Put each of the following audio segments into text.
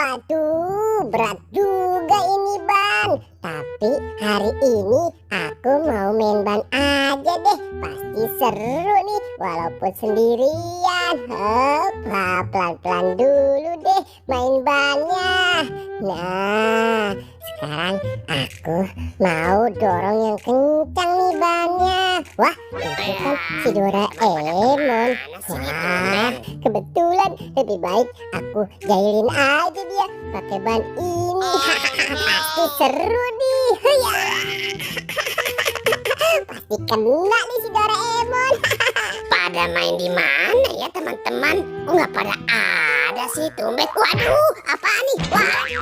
Waduh, berat juga ini ban. Tapi hari ini aku mau main ban aja deh. Pasti seru nih, walaupun sendirian. Pelan-pelan dulu deh main bannya. Nah, sekarang aku mau dorong yang kencang nih bannya. Wah, itu kan si Doraemon. Wah, kebetulan lebih baik aku jailin aja dia pakai ban ini. Pasti seru nih. Pasti kena nih si Doraemon. Pada main di mana ya teman-teman? Kok nggak pada ada sih tumben? Waduh, apa nih? Waduh,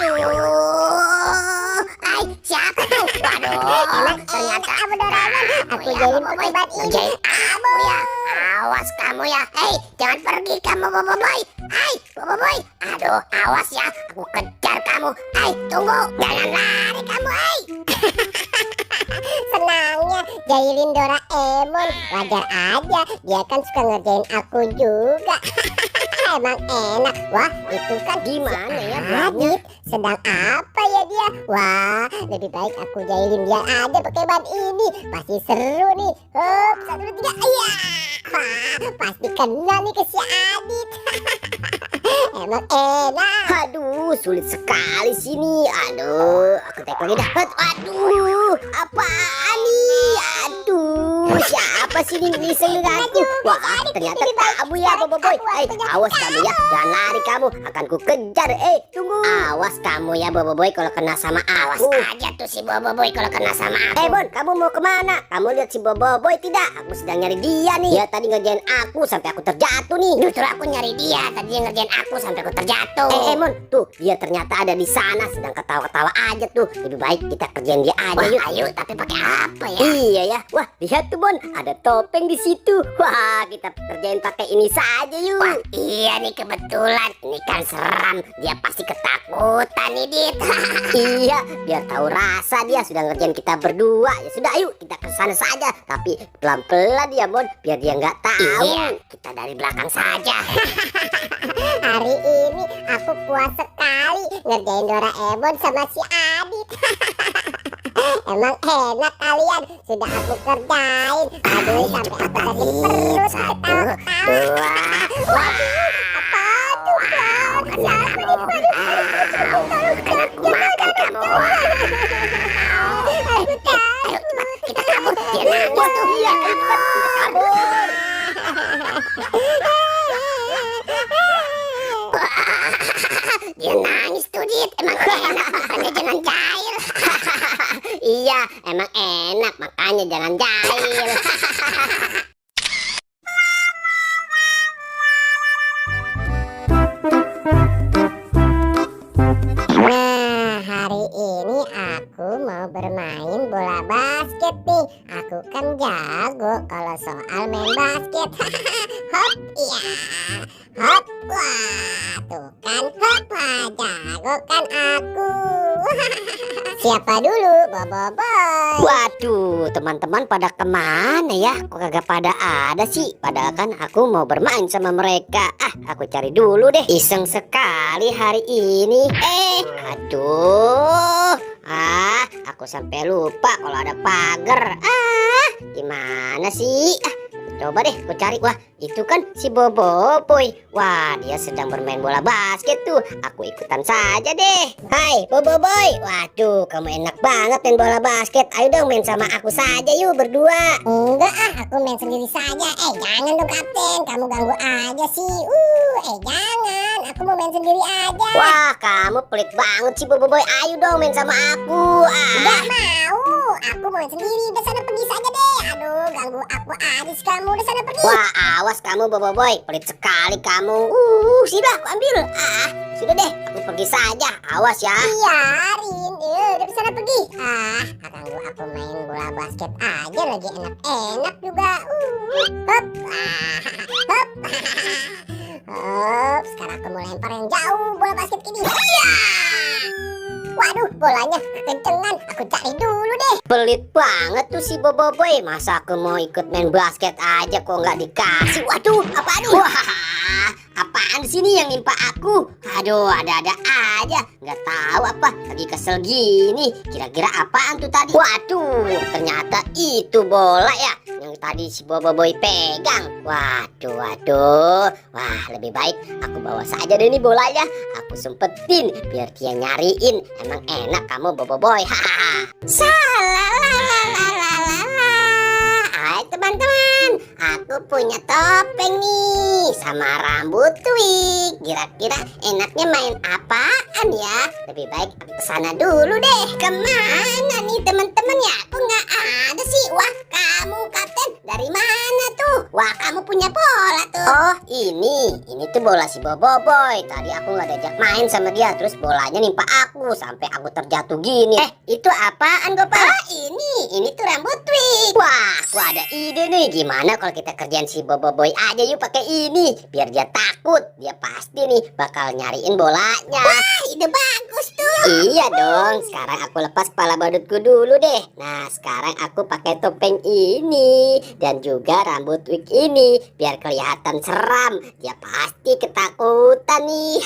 siapa tuh? Waduh, ternyata Abu Doraemon. Aku jailin pakai ban ini. Jailin aku ya. Awas kamu ya. Hei, jangan pergi kamu Boboiboy. Hai, Boboiboy. Aduh, awas ya. Aku kejar kamu. Hai, tunggu. Jangan lari kamu, hai. Senangnya jailin Doraemon. Wajar aja, dia kan suka ngerjain aku juga. Emang enak. Wah, itu kan Gimana ya Adit sedang apa ya dia? Wah, lebih baik aku jailin dia aja pakai ban ini. Pasti seru nih. Hop, 1, 2, 3. Iya. Wah, pasti kena nih ke si Adit. Emang enak. Aduh, sulit sekali sini. Aduh, aku tek lagi dah. Aduh, apaan nih? Aduh, siapa sih ini ngiseng dengan aku? Wah, ternyata kamu ya, Boboiboy. Awas kamu ya, jangan lari kamu. Akan ku kejar. Tunggu. Awas kamu ya, Boboiboy, kalau kena sama aku. Awas aja tuh si Boboiboy kalau kena sama aku. Bon, kamu mau kemana? Kamu lihat si Boboiboy tidak? Aku sedang nyari dia nih. Dia tadi ngerjain aku sampai aku terjatuh nih. Justru aku nyari dia, tadi dia ngerjain aku sampai aku terjatuh. Mon, tuh dia ternyata ada di sana sedang ketawa-ketawa aja tuh. Lebih baik kita kerjain dia aja. Wah, yuk. Ayo, tapi pakai apa ya? Iya ya. Wah, lihat tuh Bon, ada topeng di situ. Wah, kita kerjain pakai ini saja yuk. Wah, iya nih kebetulan. Ini kan seram. Dia pasti ketakutan nih, Dit. Iya, biar tahu rasa dia sudah ngerjain kita berdua. Ya sudah, ayo kita ke sana saja. Tapi pelan-pelan ya Bon, biar dia nggak tahu. Iya, kita dari belakang saja. Hari ini aku puas sekali ngerjain Doraemon sama si Adit. Emang enak kalian, sudah aku kerjain. Aduh, sampai aku tadi perut ketawa-ketawa. Waduh, apa tuh bang? Siapa nih? Aku makan kamu. Aku takut. Kita kabur. Dia nangis tuh. Iya, kabur. Dia nangis tuh, Dit. Emang enak makanya jangan jahil. Iya, emang enak makanya jangan jahil. Nah, hari ini aku mau bermain bola basket nih. Aku kan jago kalau soal main basket. Hop, iya. Hop, wah, tuh kan, hop, wah, jago kan aku. Siapa dulu, Boboiboy? Waduh, teman-teman pada kemana ya? Kok kagak pada ada sih? Padahal kan aku mau bermain sama mereka. Aku cari dulu deh. Iseng sekali hari ini. Aduh. Aku sampai lupa kalau ada pagar. Gimana sih? Coba deh, aku cari. Wah, itu kan si Boboiboy. Wah, dia sedang bermain bola basket tuh. Aku ikutan saja deh. Hai, Boboiboy. Waduh, kamu enak banget main bola basket. Ayo dong main sama aku saja yuk berdua. Enggak aku main sendiri saja. Jangan dong kapten, kamu ganggu aja sih. Jangan, aku mau main sendiri aja. Wah, kamu pelit banget sih Boboiboy. Ayo dong main sama aku. Enggak mau, aku mau main sendiri. Udah sana pergi saja deh. Aduh, ganggu aku aja sih kamu. Udah sana pergi. Wah, awas kamu Boboiboy. Pelit sekali kamu. Sudah aku ambil. Sudah deh, aku pergi saja. Awas ya. Biarin, udah sana pergi. Ganggu aku main bola basket aja lagi enak-enak juga. Hop, hop. Hop, sekarang aku mau lempar yang jauh bola basket ini. Iya. Waduh, bolanya kekencengan. Aku cari dulu deh. Pelit banget tuh si Boboiboy. Masa aku mau ikut main basket aja kok nggak dikasih. Waduh, apaan nih? Wah, apaan sih nih yang nimpa aku? Aduh, ada-ada aja. Nggak tahu apa, lagi kesel gini. Kira-kira apaan tuh tadi? Waduh, ternyata itu bola ya yang tadi si Boboiboy pegang. Waduh. Wah, lebih baik aku bawa saja deh ini bolanya. Aku sempetin biar dia nyariin. Emang enak kamu Boboiboy. Hahaha. Salalalalala. Hai teman-teman, aku punya topeng nih sama rambut twig. Kira-kira enaknya main apaan ya? Lebih baik aku kesana dulu deh. Kemana nih teman-teman ya? Kok nggak ada sih? Wah, kamu kapten dari mana tuh? Wah, kamu punya bola tuh. Oh, ini tuh bola si Boboiboy. Tadi aku nggak diajak main sama dia, terus bolanya nimpa aku sampai aku terjatuh gini. Itu apaan Gopal? Ah, ini tuh rambut twig. Wah, aku ada ide nih. Gimana kalau kita kerjain si Boboiboy aja yuk pakai ini, biar dia takut. Dia pasti nih bakal nyariin bolanya. Wah, ide bagus tuh. Iya dong. Sekarang aku lepas kepala badutku dulu deh. Nah, sekarang aku pakai topeng ini dan juga rambut wig ini biar kelihatan seram. Dia pasti ketakutan nih.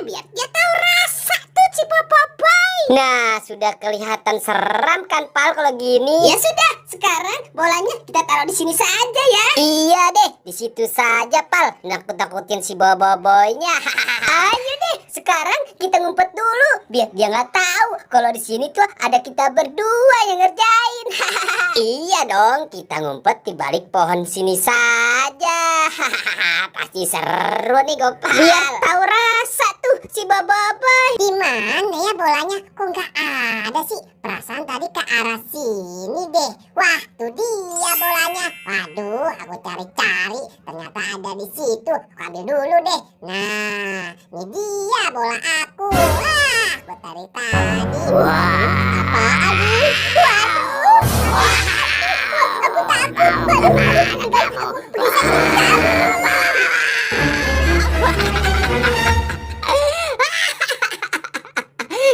Biar dia tahu rasa tuh si Boboiboy. Nah, sudah kelihatan seram kan Pal kalau gini? Ya sudah, sekarang bolanya kita taruh di sini saja ya. Iya deh, di situ saja Pal. Nakut-nakutin si Boboiboynya. Ayo deh, sekarang kita ngumpet dulu biar dia nggak tahu kalau di sini tuh ada kita berdua yang ngerjain. Iya dong, kita ngumpet di balik pohon sini saja. Pasti seru nih Gopal. Biar tahu rasa tuh si Boboiboy. Di mana ya bolanya? Kok nggak ada sih? Perasaan tadi ke arah sini deh. Wah, tuh dia bolanya. Waduh, aku cari-cari. Ternyata ada di situ. Aku ambil dulu deh. Nah, ini dia bola aku. Wah, aku tarik tadi. Apaan nih? Waduh. Aku takut.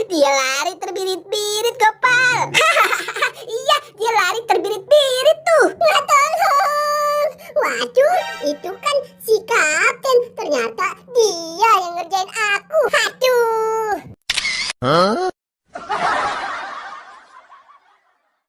Dia lari terbirit-birit Gopal. Iya, dia lari terbirit-birit tuh. Nggak tolong. Waduh, itu kan si kapten. Ternyata dia